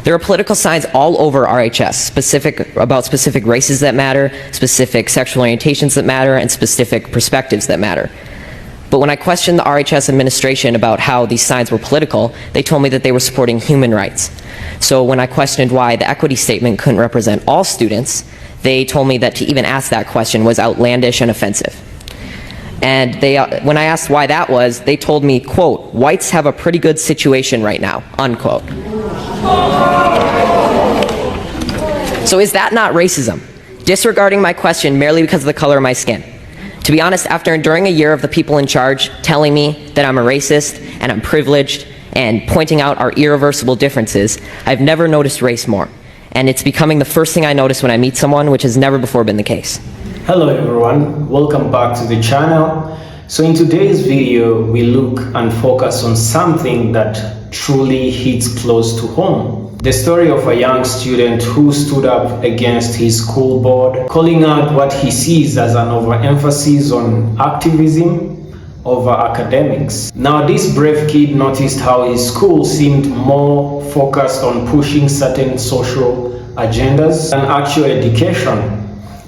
There are political signs all over RHS, about specific races that matter, specific sexual orientations that matter, and specific perspectives that matter. But when I questioned the RHS administration about how these signs were political, they told me that they were supporting human rights. So when I questioned why the equity statement couldn't represent all students, they told me that to even ask that question was outlandish and offensive. And when I asked why that was, they told me, quote, "Whites have a pretty good situation right now," unquote. So is that not racism? Disregarding my question merely because of the color of my skin? To be honest, after enduring a year of the people in charge telling me that I'm a racist and I'm privileged and pointing out our irreversible differences, I've never noticed race more. And it's becoming the first thing I notice when I meet someone, which has never before been the case. Hello everyone, welcome back to the channel. So in today's video, we look and focus on something that truly hits close to home. The story of a young student who stood up against his school board, calling out what he sees as an overemphasis on activism over academics. Now, this brave kid noticed how his school seemed more focused on pushing certain social agendas than actual education,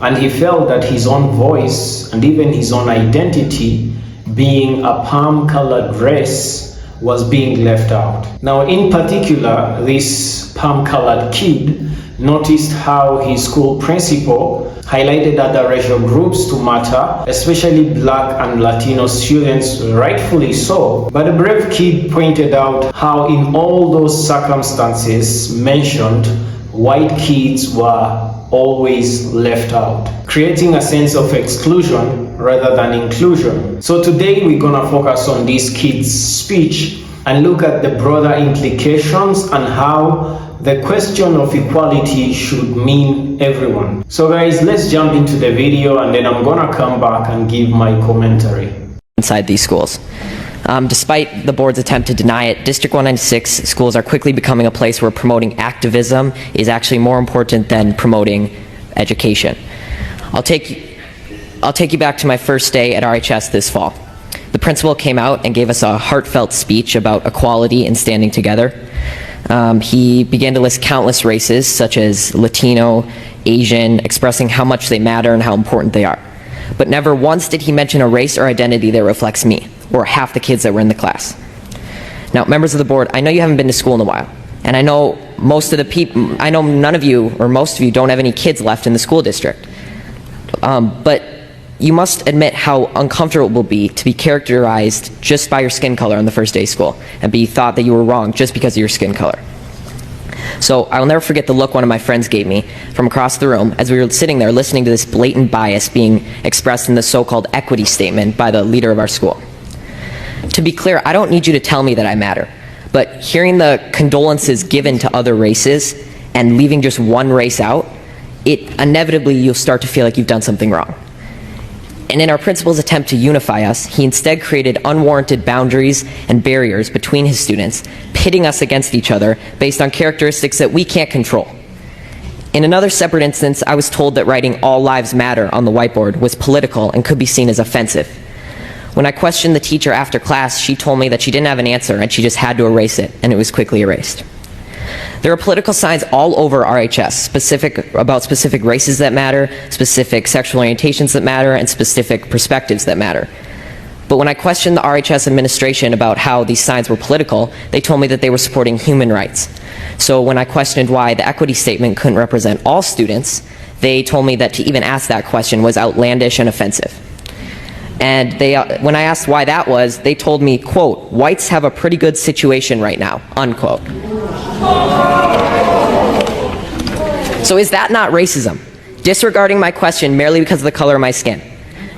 and he felt that his own voice and even his own identity, being a palm-colored race, was being left out. Now, in particular, this palm-colored kid noticed how his school principal highlighted other racial groups to matter, especially Black and Latino students, rightfully so. But the brave kid pointed out how in all those circumstances mentioned, white kids were always left out, creating a sense of exclusion rather than inclusion. So today we're gonna focus on this kid's speech and look at the broader implications and how the question of equality should mean everyone. So guys, let's jump into the video and then I'm gonna come back and give my commentary. Inside these schools. Despite the board's attempt to deny it, District 196 schools are quickly becoming a place where promoting activism is actually more important than promoting education. I'll take you back to my first day at RHS this fall. The principal came out and gave us a heartfelt speech about equality and standing together. He began to list countless races, such as Latino, Asian, expressing how much they matter and how important they are. But never once did he mention a race or identity that reflects me, or half the kids that were in the class. Now, members of the board, I know you haven't been to school in a while, and I know none of you, or most of you, don't have any kids left in the school district. But you must admit how uncomfortable it will be to be characterized just by your skin color on the first day of school, and be thought that you were wrong just because of your skin color. So I will never forget the look one of my friends gave me from across the room as we were sitting there listening to this blatant bias being expressed in the so-called equity statement by the leader of our school. To be clear, I don't need you to tell me that I matter, but hearing the condolences given to other races and leaving just one race out, inevitably you'll start to feel like you've done something wrong. And in our principal's attempt to unify us, he instead created unwarranted boundaries and barriers between his students, pitting us against each other based on characteristics that we can't control. In another separate instance, I was told that writing "All Lives Matter" on the whiteboard was political and could be seen as offensive. When I questioned the teacher after class, she told me that she didn't have an answer and she just had to erase it, and it was quickly erased. There are political signs all over RHS, about specific races that matter, specific sexual orientations that matter, and specific perspectives that matter. But when I questioned the RHS administration about how these signs were political, they told me that they were supporting human rights. So when I questioned why the equity statement couldn't represent all students, they told me that to even ask that question was outlandish and offensive. And when I asked why that was, they told me, quote, "Whites have a pretty good situation right now," unquote. So is that not racism? Disregarding my question merely because of the color of my skin?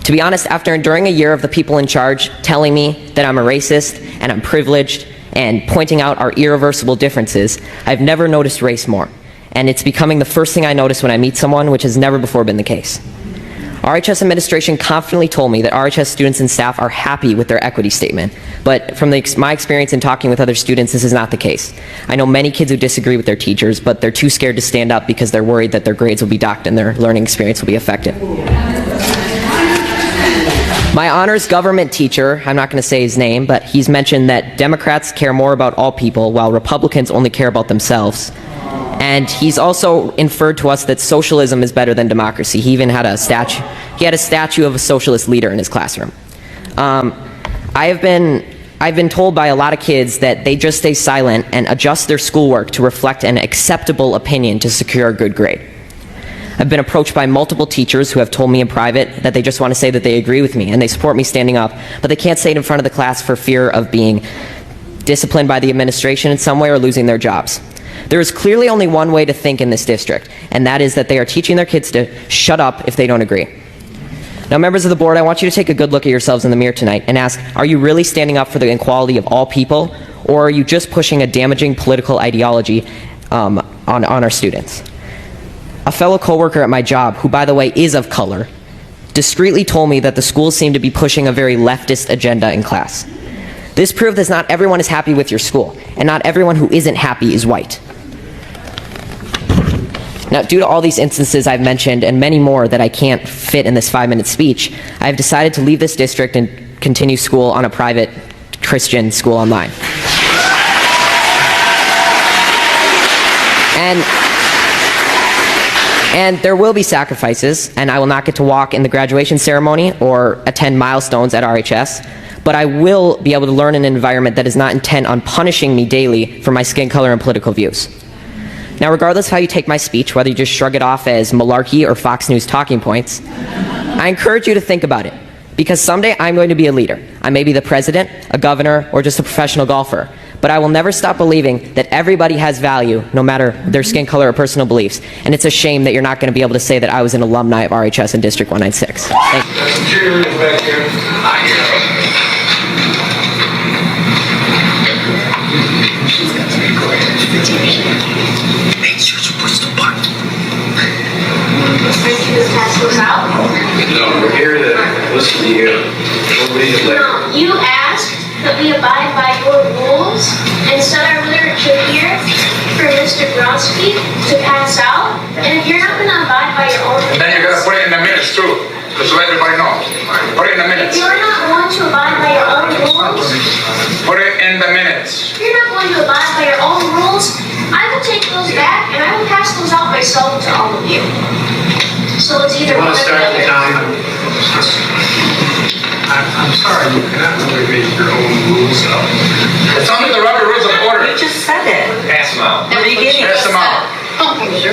To be honest, after enduring a year of the people in charge telling me that I'm a racist and I'm privileged and pointing out our irreversible differences, I've never noticed race more. And it's becoming the first thing I notice when I meet someone, which has never before been the case. RHS administration confidently told me that RHS students and staff are happy with their equity statement, but from my experience in talking with other students, this is not the case. I know many kids who disagree with their teachers, but they're too scared to stand up because they're worried that their grades will be docked and their learning experience will be affected. My honors government teacher, I'm not going to say his name, but he's mentioned that Democrats care more about all people while Republicans only care about themselves. And he's also inferred to us that socialism is better than democracy. He even had a statue. He had a statue of a socialist leader in his classroom. I've been told by a lot of kids that they just stay silent and adjust their schoolwork to reflect an acceptable opinion to secure a good grade. I've been approached by multiple teachers who have told me in private that they just want to say that they agree with me and they support me standing up, but they can't say it in front of the class for fear of being disciplined by the administration in some way or losing their jobs. There is clearly only one way to think in this district, and that is that they are teaching their kids to shut up if they don't agree. Now, members of the board, I want you to take a good look at yourselves in the mirror tonight and ask, are you really standing up for the equality of all people, or are you just pushing a damaging political ideology on our students? A fellow coworker at my job, who by the way is of color, discreetly told me that the schools seem to be pushing a very leftist agenda in class. This proved that not everyone is happy with your school, and not everyone who isn't happy is white. Now, due to all these instances I've mentioned, and many more that I can't fit in this 5-minute speech, I have decided to leave this district and continue school on a private Christian school online. And there will be sacrifices, and I will not get to walk in the graduation ceremony or attend milestones at RHS, but I will be able to learn in an environment that is not intent on punishing me daily for my skin color and political views. Now, regardless of how you take my speech, whether you just shrug it off as malarkey or Fox News talking points, I encourage you to think about it, because someday I'm going to be a leader. I may be the president, a governor, or just a professional golfer, but I will never stop believing that everybody has value, no matter their skin color or personal beliefs, and it's a shame that you're not going to be able to say that I was an alumni of RHS in District 196. Thank you. No, we're here to listen to you. No, you asked that we abide by your rules and set our literature here for Mr. Brodsky to pass out. And if you're not going to abide by your own rules, Then you're going to put it in the minutes too, just so everybody knows. Put it in the minutes. if you're not going to abide by your own rules, Put it in the minutes. if you're not going to abide by your own rules, I will take those back and I will pass those out myself to all of you. So it's either one or the other. I'm sorry, you cannot really make your own rules up. It's under the Robert Rules of Order. You just said it. Pass them out. At the beginning. Pass them out. He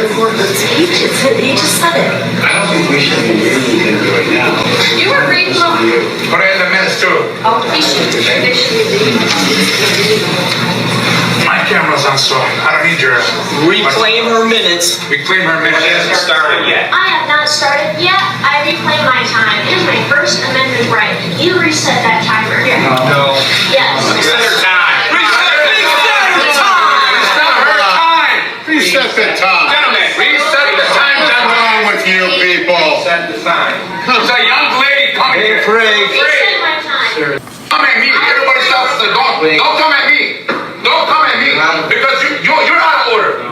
just said it. I don't think we should be reading it right now. You were reading them. Put it in the minutes too. They should be. My camera's on, so I don't need your... Reclaim her minutes. Reclaim her minutes. It hasn't started yet. I have not started yet. I reclaim my time. It is my First Amendment right. You reset that timer here. No. Yes. Reset her time. Reset the time. Gentlemen, reset the time, What's gentlemen. wrong with you people? Reset the time. There's a young lady coming here. Reset my time. Come at me. Everybody stop. Don't come at me. Don't come at me. Because you're out of order.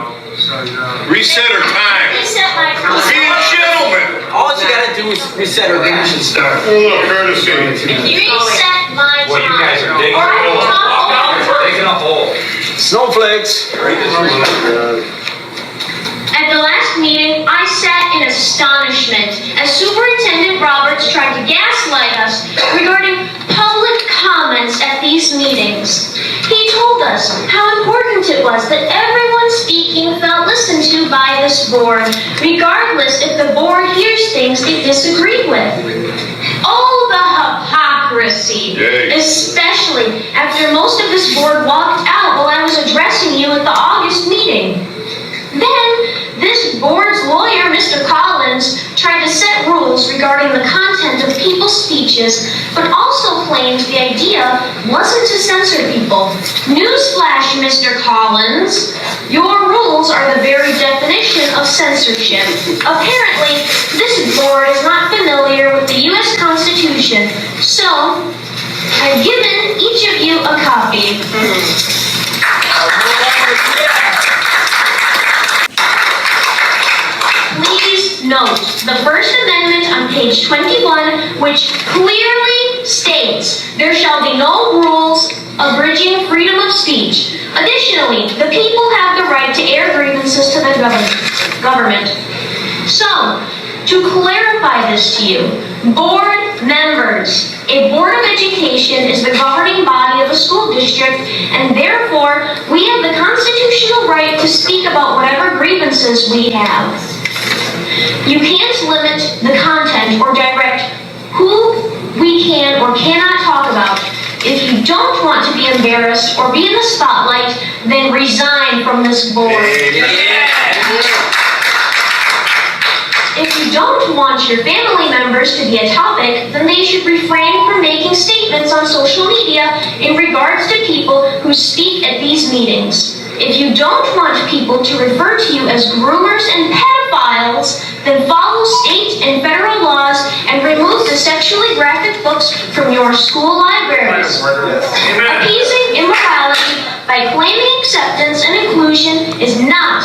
Reset her time. Reset my time. Be a gentleman. All you gotta do is reset her. You should start. A little courtesy. Reset my time. Well, you guys are digging Or I will talk all the time. Digging a hole. Snowflakes. At the last meeting, I sat in astonishment as Superintendent Roberts tried to gaslight us regarding public comments at these meetings. He told us how important it was that everyone speaking felt listened to by this board, regardless if the board hears things they disagree with. Oh, the hypocrisy, especially after most of this board walked out while I was addressing you at the August meeting. Then, this board's lawyer, Mr. Collins, tried to set rules regarding the content of people's speeches, but also claimed the idea wasn't to censor people. Newsflash, Mr. Collins, your rules are the very definition of censorship. Apparently, this board is not familiar with the U.S. Constitution, so I've given each of you a copy. Please note the First Amendment on page 21, which clearly states there shall be no rules abridging freedom of speech. Additionally, the people have the right to air grievances to the government. So, to clarify this to you, board members. A Board of Education is the governing body of a school district, and therefore, we have the constitutional right to speak about whatever grievances we have. You can't limit the content or direct who we can or cannot talk about. If you don't want to be embarrassed or be in the spotlight, then resign from this board. If you don't want your family members to be a topic, then they should refrain from making statements on social media in regards to people who speak at these meetings. If you don't want people to refer to you as groomers and pedophiles, then follow state and federal laws and remove the sexually graphic books from your school libraries. Appeasing immorality by claiming acceptance and inclusion is not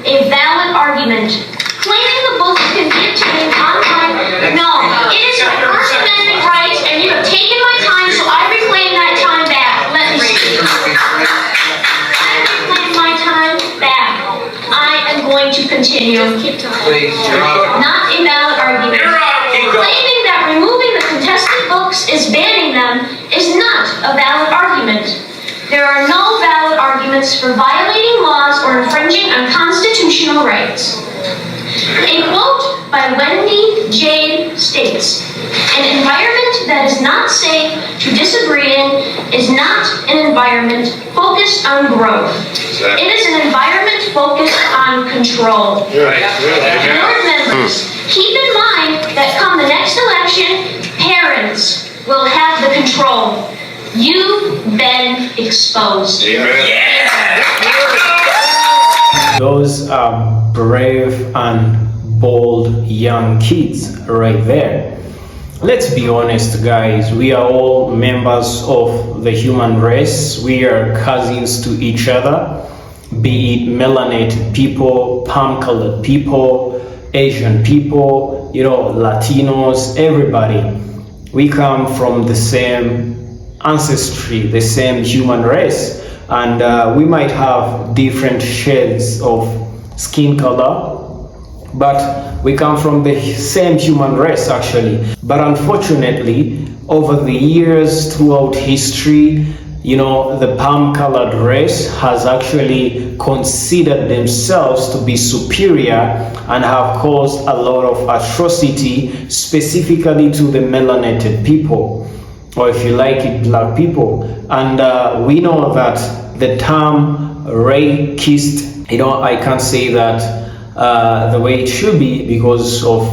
a valid argument. Claiming the books can be obtained online, no, it is my First Amendment right, and you have taken my time, so I reclaim that time back. Let me speak. I reclaim my time back. I am going to continue. Not a valid argument. Claiming that removing the contested books is banning them is not a valid argument. There are no valid arguments for violating laws or infringing on constitutional rights. A quote by Wendy Jade states, "An environment that is not safe to disagree in is not an environment focused on growth. It is an environment focused on control." Board members, keep in mind that come the next election, parents will have the control. You've been exposed. Those are brave and bold young kids right there. Let's be honest, guys, we are all members of the human race. We are cousins to each other, be it melanated people, palm-colored people, Asian people, Latinos, everybody. We come from the same ancestry, the same human race, and we might have different shades of skin color, but we come from the same human race actually. But unfortunately, over the years throughout history, the palm-colored race has actually considered themselves to be superior and have caused a lot of atrocity, specifically to the melanated people, or if you like it, black people. And we know that the term racist, I can't say that the way it should be because of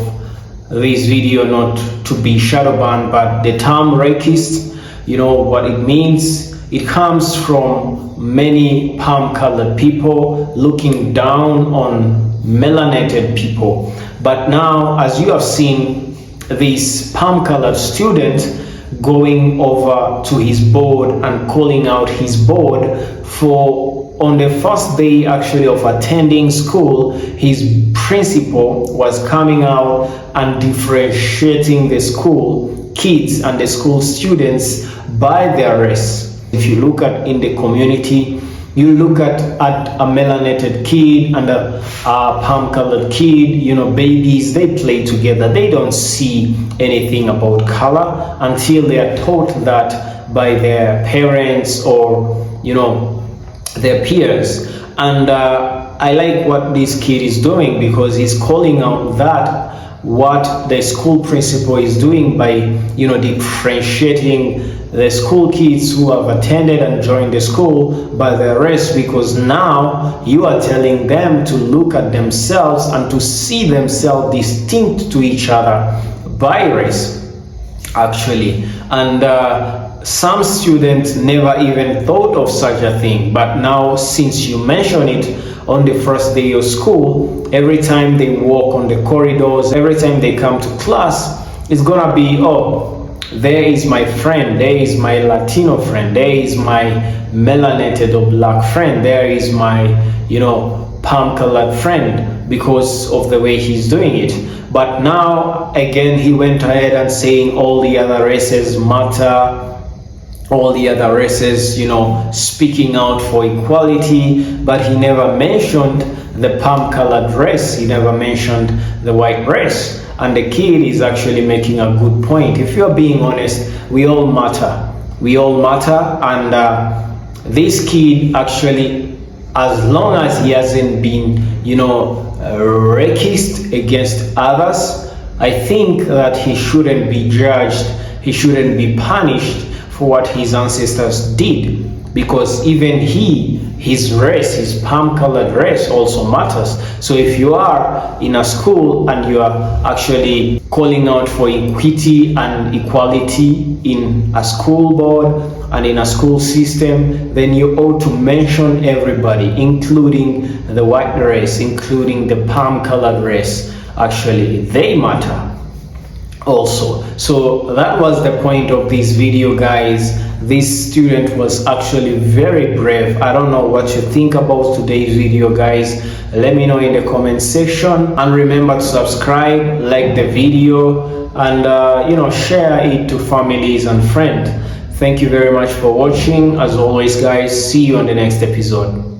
this video not to be shadow banned, but the term racist, what it means, it comes from many palm-colored people looking down on melanated people. But now, as you have seen, this palm-colored student going over to his board and calling out his board for, on the first day actually of attending school, his principal was coming out and differentiating the school kids and the school students by their race. If you look at in the community, you look at a melanated kid and a palm-colored kid, babies, they play together. They don't see anything about color until they are taught that by their parents or, their peers. And I like what this kid is doing because he's calling out that what the school principal is doing by, differentiating the school kids who have attended and joined the school by their race, because now you are telling them to look at themselves and to see themselves distinct to each other by race, actually. And some students never even thought of such a thing, but now since you mention it on the first day of school, every time they walk on the corridors, every time they come to class, it's gonna be, oh, there is my friend, there is my Latino friend, there is my melanated or black friend, there is my, palm-colored friend, because of the way he's doing it. But now, again, he went ahead and saying all the other races matter, all the other races, speaking out for equality, but he never mentioned the palm-colored race. He never mentioned the white race. And the kid is actually making a good point. If you're being honest, we all matter. We all matter. And this kid actually, as long as he hasn't been, racist against others, I think that he shouldn't be judged. He shouldn't be punished for what his ancestors did, because even his race, his palm-colored race also matters. So if you are in a school and you are actually calling out for equity and equality in a school board and in a school system, then you ought to mention everybody, including the white race, including the palm-colored race. Actually, they matter also. So that was the point of this video, guys. This student was actually very brave. I don't know what you think about today's video, guys. Let me know in the comment section, and remember to subscribe, like the video, and share it to families and friends. Thank you very much for watching. As always, guys, see you on the next episode.